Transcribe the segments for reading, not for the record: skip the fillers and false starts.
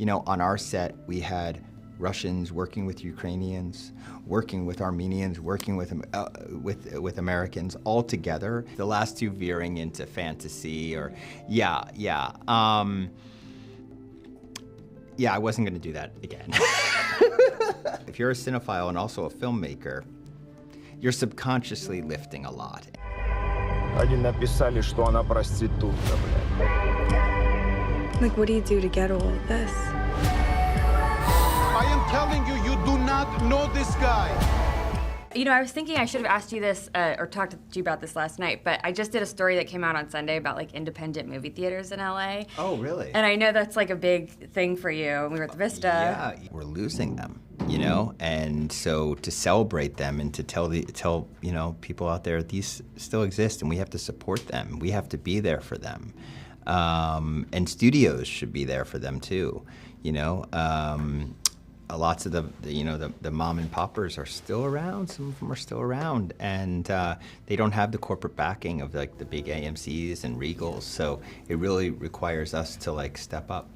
on our set, we had Russians working with Ukrainians, working with Armenians, working with Americans all together. The last two veering into fantasy or, yeah, I wasn't gonna do that again. If you're a cinephile and also a filmmaker, you're subconsciously lifting a lot. Они написали, что она проститутка, блядь. Like, what do you do to get all of this? I am telling you, you do not know this guy. I was thinking I should have asked you this or talked to you about this last night, but I just did a story that came out on Sunday about like independent movie theaters in LA. Oh, really? And I know that's like a big thing for you. We were at the Vista. Yeah, we're losing them, and so to celebrate them and to tell people out there these still exist and we have to support them. We have to be there for them, and studios should be there for them too. Lots of the mom and poppers are still around. Some of them are still around, and they don't have the corporate backing of like the big AMCs and Regals. So it really requires us to like step up.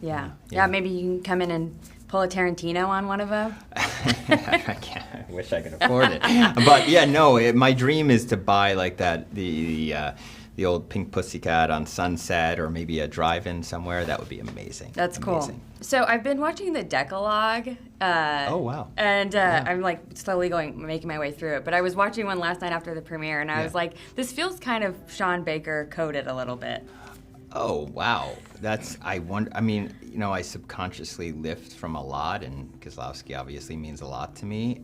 Yeah. Maybe you can come in and pull a Tarantino on one of them. I can't. I wish I could afford it. But yeah, no. My dream is to buy like that the old Pink Pussycat on Sunset, or maybe a drive-in somewhere. That would be amazing. That's amazing. Cool. So I've been watching the Decalogue. Oh, wow. And I'm like slowly making my way through it. But I was watching one last night after the premiere, and I was like, this feels kind of Sean Baker coded a little bit. Oh, wow. I subconsciously lift from a lot, and Kieslowski obviously means a lot to me.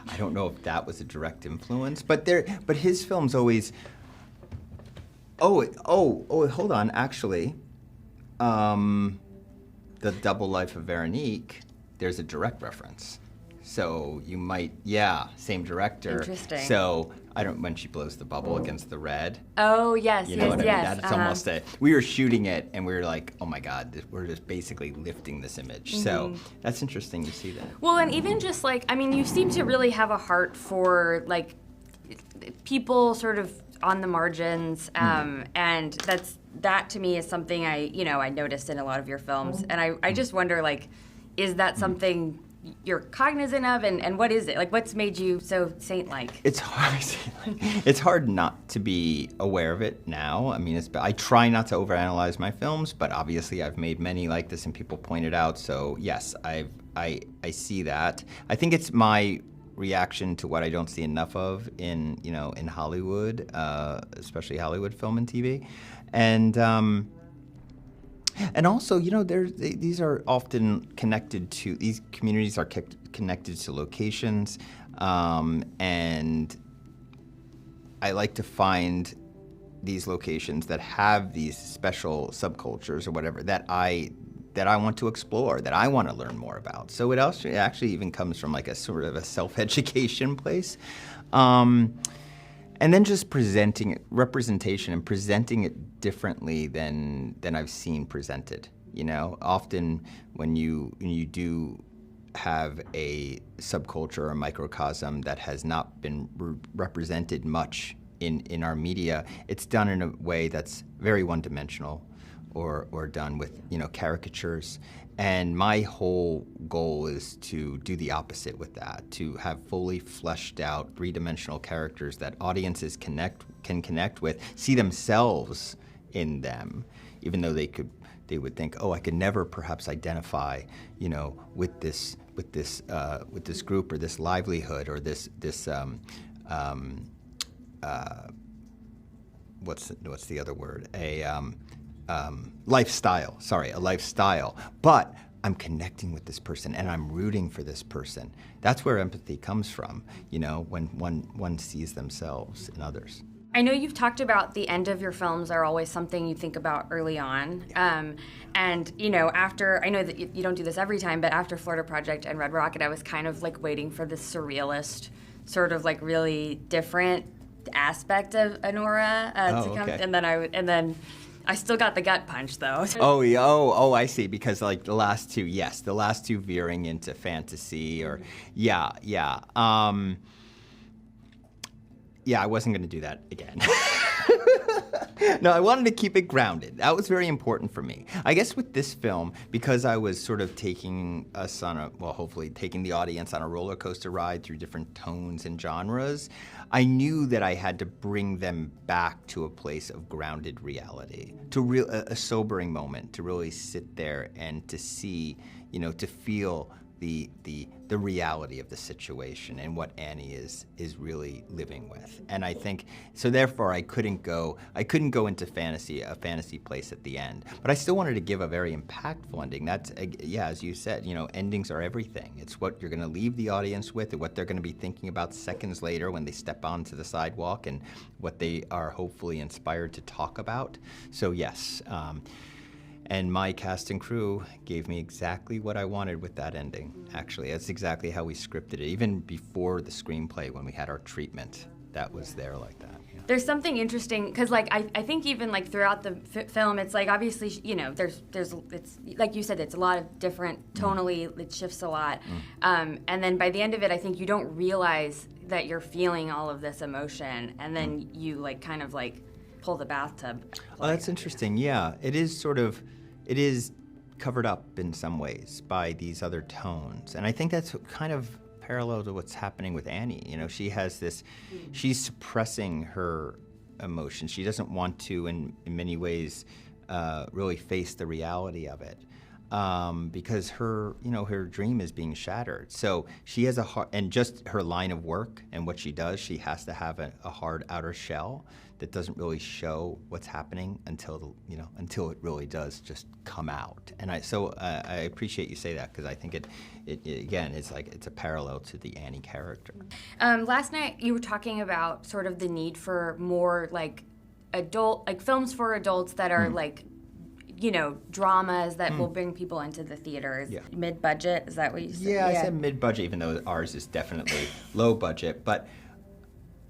I don't know if that was a direct influence, but his films always. Hold on. Actually, The Double Life of Veronique. There's a direct reference, so you might, same director. Interesting. So when she blows the bubble against the red. Oh yes, you know what I mean? Yes. That's almost it. We were shooting it, and we were like, oh my God, we're just basically lifting this image. Mm-hmm. So that's interesting to see that. Well, and even just you seem to really have a heart for like people sort of on the margins, and that to me is something I noticed in a lot of your films, and I just wonder is that something you're cognizant of, and what is it? Like, what's made you so saint-like? It's hard not to be aware of it now. I mean, I try not to overanalyze my films, but obviously I've made many like this and people point it out. So yes, I see that. I think it's my reaction to what I don't see enough of in Hollywood, especially Hollywood film and TV. And also, these are often connected to, these communities are connected to locations, and I like to find these locations that have these special subcultures or whatever that I want to explore, that I want to learn more about. So it actually even comes from like a sort of a self-education place. And then just representation and presenting it differently than I've seen presented. Often when you do have a subculture or a microcosm that has not been represented much in our media, it's done in a way that's very one-dimensional or done with caricatures. And my whole goal is to do the opposite with that, to have fully fleshed out three-dimensional characters that audiences can connect with, see themselves in them, even though they would think, oh, I could never perhaps identify, with this group or this livelihood or this what's the other word? Lifestyle. Sorry, a lifestyle. But I'm connecting with this person and I'm rooting for this person. That's where empathy comes from, when one sees themselves in others. I know you've talked about the end of your films are always something you think about early on. And, after, I know that you don't do this every time, but after Florida Project and Red Rocket, I was kind of waiting for this surrealist, sort of really different aspect of Anora to come. Okay. And then I still got the gut punch, though. Oh, I see. Because the last two veering into fantasy or, I wasn't going to do that again. No, I wanted to keep it grounded. That was very important for me. I guess with this film, because I was sort of taking us on hopefully taking the audience on a roller coaster ride through different tones and genres, I knew that I had to bring them back to a place of grounded reality, to a sobering moment, to really sit there and to see, to feel the reality of the situation and what Annie is really living with. And I think so therefore I couldn't go into a fantasy place at the end. But I still wanted to give a very impactful ending. That's as you said, endings are everything. It's what you're going to leave the audience with and what they're going to be thinking about seconds later when they step onto the sidewalk and what they are hopefully inspired to talk about. So yes, and my cast and crew gave me exactly what I wanted with that ending, actually. That's exactly how we scripted it. Even before the screenplay, when we had our treatment, that was there like that. Yeah. There's something interesting, because I think even throughout the film, it's obviously, there's it's like you said, it's a lot of different, tonally, it shifts a lot. And then by the end of it, I think you don't realize that you're feeling all of this emotion, and then you kind of pull the bathtub. Oh, that's interesting. Yeah, it is covered up in some ways by these other tones. And I think that's kind of parallel to what's happening with Annie. She has this, she's suppressing her emotions. She doesn't want to, in many ways, really face the reality of it. Because her dream is being shattered. So she has and just her line of work and what she does, she has to have a hard outer shell that doesn't really show what's happening until it really does just come out. And I appreciate you say that, because I think it again, it's a parallel to the Annie character. Last night you were talking about sort of the need for more adult, films for adults that are dramas that will bring people into the theaters. Yeah. Mid-budget, is that what you said? Yeah, I said mid-budget, even though ours is definitely low budget. But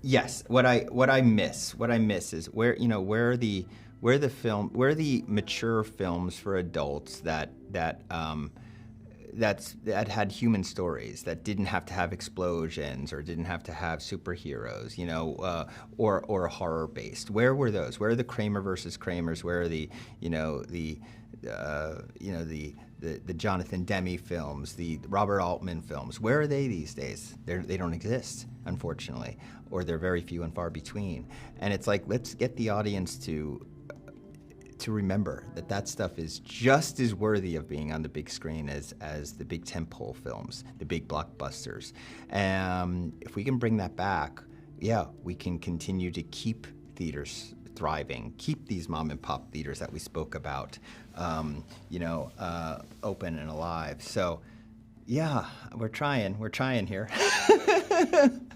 yes, what I miss is where the mature films for adults that had human stories, that didn't have to have explosions or didn't have to have superheroes, or horror based. Where were those? Where are the Kramer versus Kramers? Where are the Jonathan Demme films, the Robert Altman films? Where are they these days? They don't exist, unfortunately, or they're very few and far between. And it's let's get the audience to remember that stuff is just as worthy of being on the big screen as the big tentpole films, the big blockbusters. If we can bring that back, we can continue to keep theaters thriving, keep these mom and pop theaters that we spoke about, open and alive. So, we're trying here.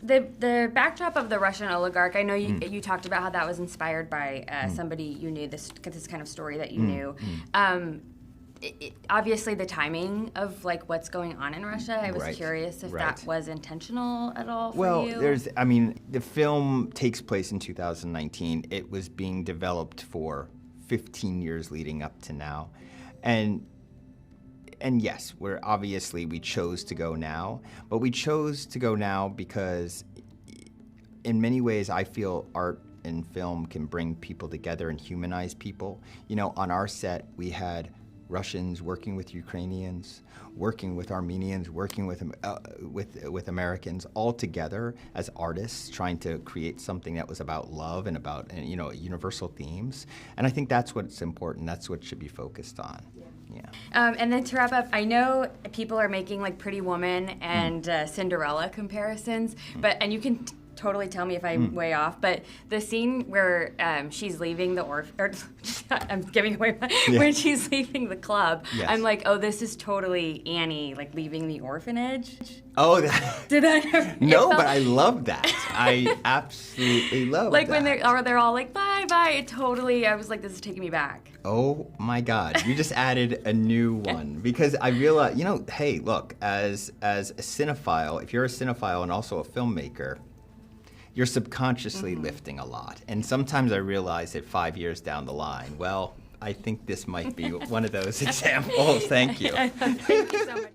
The backdrop of the Russian oligarch, I know you talked about how that was inspired by somebody you knew, this kind of story that you knew. Obviously, the timing of what's going on in Russia, I was curious if that was intentional at all for you. The film takes place in 2019. It was being developed for 15 years leading up to now. And yes, we chose to go now, but we chose to go now because in many ways I feel art and film can bring people together and humanize people. On our set, we had Russians working with Ukrainians, working with Armenians, working with Americans, all together as artists, trying to create something that was about love and about universal themes. And I think that's what's important. That's what should be focused on. Yeah. And then to wrap up, I know people are making Pretty Woman and Cinderella comparisons, and you can totally tell me if I'm way off, but the scene where she's leaving the I'm giving away when she's leaving the club, yes. I'm oh, this is totally Annie leaving the orphanage. Oh, did I? No, but I love that. I absolutely love that. When they're all bye bye. It totally. I was this is taking me back. Oh my God! You just added a new one because I realized, hey, look, as a cinephile, if you're a cinephile and also a filmmaker, you're subconsciously lifting a lot. And sometimes I realize that 5 years down the line, I think this might be one of those examples. Thank you. Thank you so much.